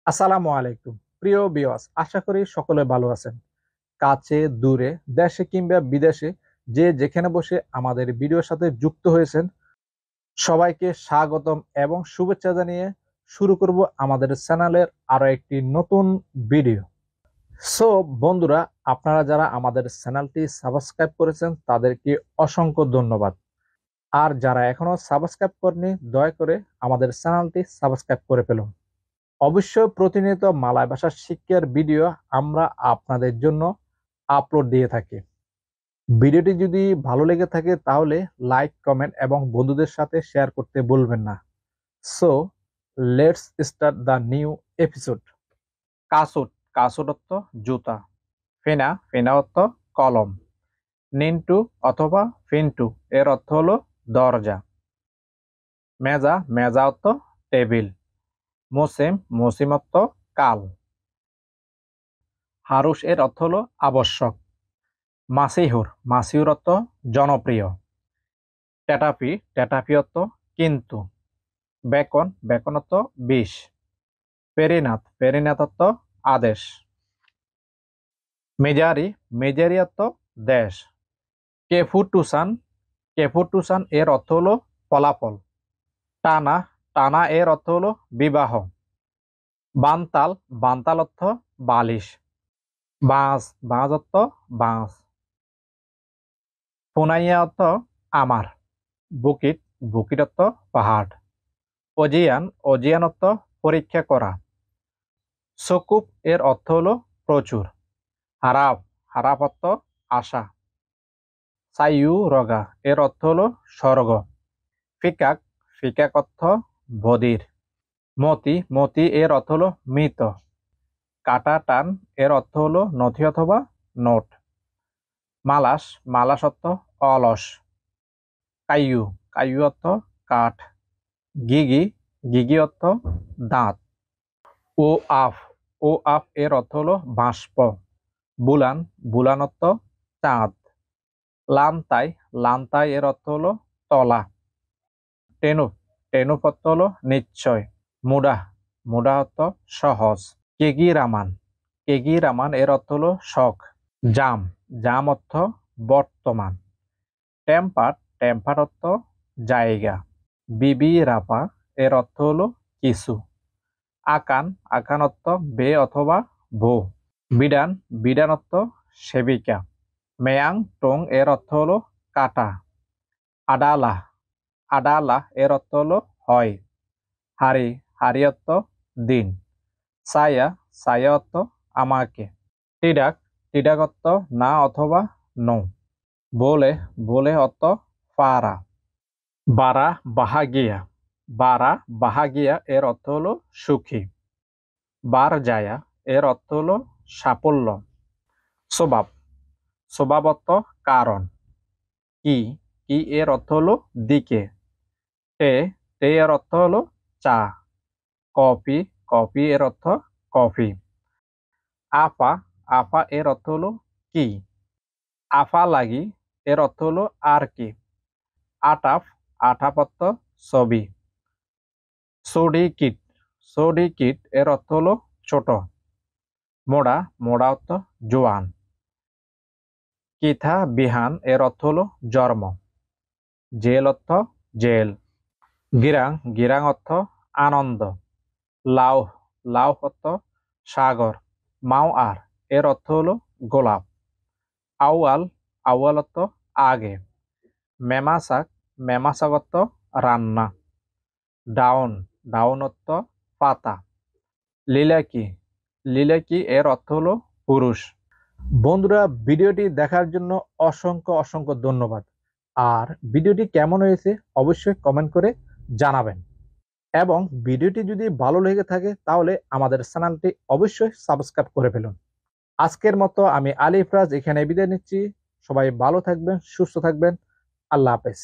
আসসালামু আলাইকুম প্রিয় ভিউয়ার্স, আশা করি সকলে ভালো আছেন। কাছে দূরে, দেশে কিংবা বিদেশে যে যেখানে বসে আমাদের ভিডিওর সাথে যুক্ত হয়েছেন, সবাইকে স্বাগতম এবং শুভেচ্ছা জানিয়ে শুরু করব আমাদের চ্যানেলের আরো একটি নতুন ভিডিও। সো বন্ধুরা, আপনারা যারা আমাদের চ্যানেলটি সাবস্ক্রাইব করেছেন তাদেরকে অসংখ্য ধন্যবাদ। আর যারা এখনো সাবস্ক্রাইব করেনি, দয়া করে আমাদের চ্যানেলটি সাবস্ক্রাইব করে ফেলুন। অবশ্য প্রতিনিয়ত মালয় ভাষার শিক্ষার ভিডিও আমরা আপনাদের জন্য আপলোড দিয়ে থাকি। ভিডিওটি যদি ভালো লেগে থাকে তাহলে লাইক, কমেন্ট এবং বন্ধুদের সাথে শেয়ার করতে ভুলবেন না। So let's start the new episode. কাসুট, কাসুট অর্থ জুতা। ফেনা, ফেনা অর্থ কলম। নিন্টু অথবা ফিন্টু এর অর্থ হলো দরজা। মেজা, মেজা অর্থ টেবিল। মোসেম, মোসিম অর্থ কাল। হারুস এর অর্থ হলো আবশ্যক। মাসিহুর, মাসিহুর অর্থ জনপ্রিয়। টেটাফি, টেটাফি অর্থ কিন্তু। বেকন, বেকন অর্থ বিষ। পেরিনাথ, পেরিনাথ অর্থ আদেশ। মেজারি, মেজারি অর্থ দেশ। কেফুটুসান, কেফুটুসান এর অর্থ হলো ফলাফল। টানা, টানা এর অর্থ হলো বিবাহ। বানতাল, বানতাল অর্থ বালিশ। বাঁশ, বাঁশ অর্থ বাঁশ। ফুনাইয়া অর্থ আমার। বুকিট, বুকিট অর্থ পাহাড়। অজিয়ান, অজিয়ান অর্থ পরীক্ষা করা। সকুপ এর অর্থ হলো প্রচুর। হারাপ, হারাপ অর্থ আশা। সাইউ রগা এর অর্থ হলো স্বর্গ। ফিকাক, ফিকাক অর্থ বধির। মতি, মতি এর অর্থ হলো মৃত। কাটা টান এর অর্থ হলো নথি অথবা নোট। মালাস, মালাস অর্থ অলস। কাইয়ু, কাইয়ু অর্থ কাঠ। গিগি, গিগি অর্থ দাঁত। ও আফ, ও আফ এর অর্থ হলো বাষ্প। বুলান, বুলান অর্থ চাঁদ। লামতাই, লামতাই এর অর্থ হলো তলা। টেনুফ, টেনুফ অর্থ হলো নিশ্চয়। মুডা, মুডা অর্থ সহজ। কেগি রামান, কেগি রামান এর অর্থ হলো শখ। জাম, জাম অর্থ বর্তমান। টেম্পার, টেম্পার অর্থ জায়গা। বিবি রাপা এর অর্থ হলো কিছু। আকান, আকান অর্থ বে অথবা বউ। বিডান, বিডান অর্থ সেবিকা। মেয়াং টং এর অর্থ হলো কাটা। আডালা, আডালা এর অর্থ হলো হয়। হারি, হারি অর্থ দিন। সায়া, সায়া অর্থ আমাকে। টিডাক, টিডাক অর্থ না অথবা নো। বলে, বলে অর্থ পারা। বারা বাহাগিয়া, বারা বাহাগিয়া এর অর্থ হলো সুখী। বার জায়া এর অর্থ হলো সাফল্য। স্বভাব, স্বভাব অর্থ কারণ। কি, কি এর অর্থ হলো দিকে। টে, টে এর অর্থ হলো চা। কফি, কফি এর অর্থ কফি। আফা, আফা এর অর্থ হলো কি। আফা লাগি এর অর্থ হলো আর কি। আটাফ, আটাফ অর্থ ছবি। সোডি কিট, সোডি কিট এর অর্থ হলো ছোট। মোড়া, মোড়া অর্থ জোয়ান। কিথা বিহান এর অর্থ হলো জন্ম। জেল অর্থ জেল। গিরাং, গিরাং অর্থ আনন্দ। লাউ, লাউ অর্থ সাগর। মাও আর এর অর্থ হলো গোলাপ। আউয়াল, আউয়াল অর্থ আগে। মেমাসাক, মেমাসাক অর্থ রান্না। ডাউন, ডাউন অর্থ পাতা। লিলাকি, লিলাকি এর অর্থ হলো পুরুষ। বন্ধুরা, ভিডিওটি দেখার জন্য অসংখ্য অসংখ্য ধন্যবাদ। আর ভিডিওটি কেমন হয়েছে অবশ্যই কমেন্ট করে জানাবেন। এবং ভিডিওটি যদি ভালো লেগে থাকে তাহলে আমাদের চ্যানেলটি অবশ্যই সাবস্ক্রাইব করে ফেলুন। আজকের মতো আমি আলিফ রাজ এখানে বিদায় নিচ্ছি। সবাই ভালো থাকবেন, সুস্থ থাকবেন। আল্লাহ হাফেজ।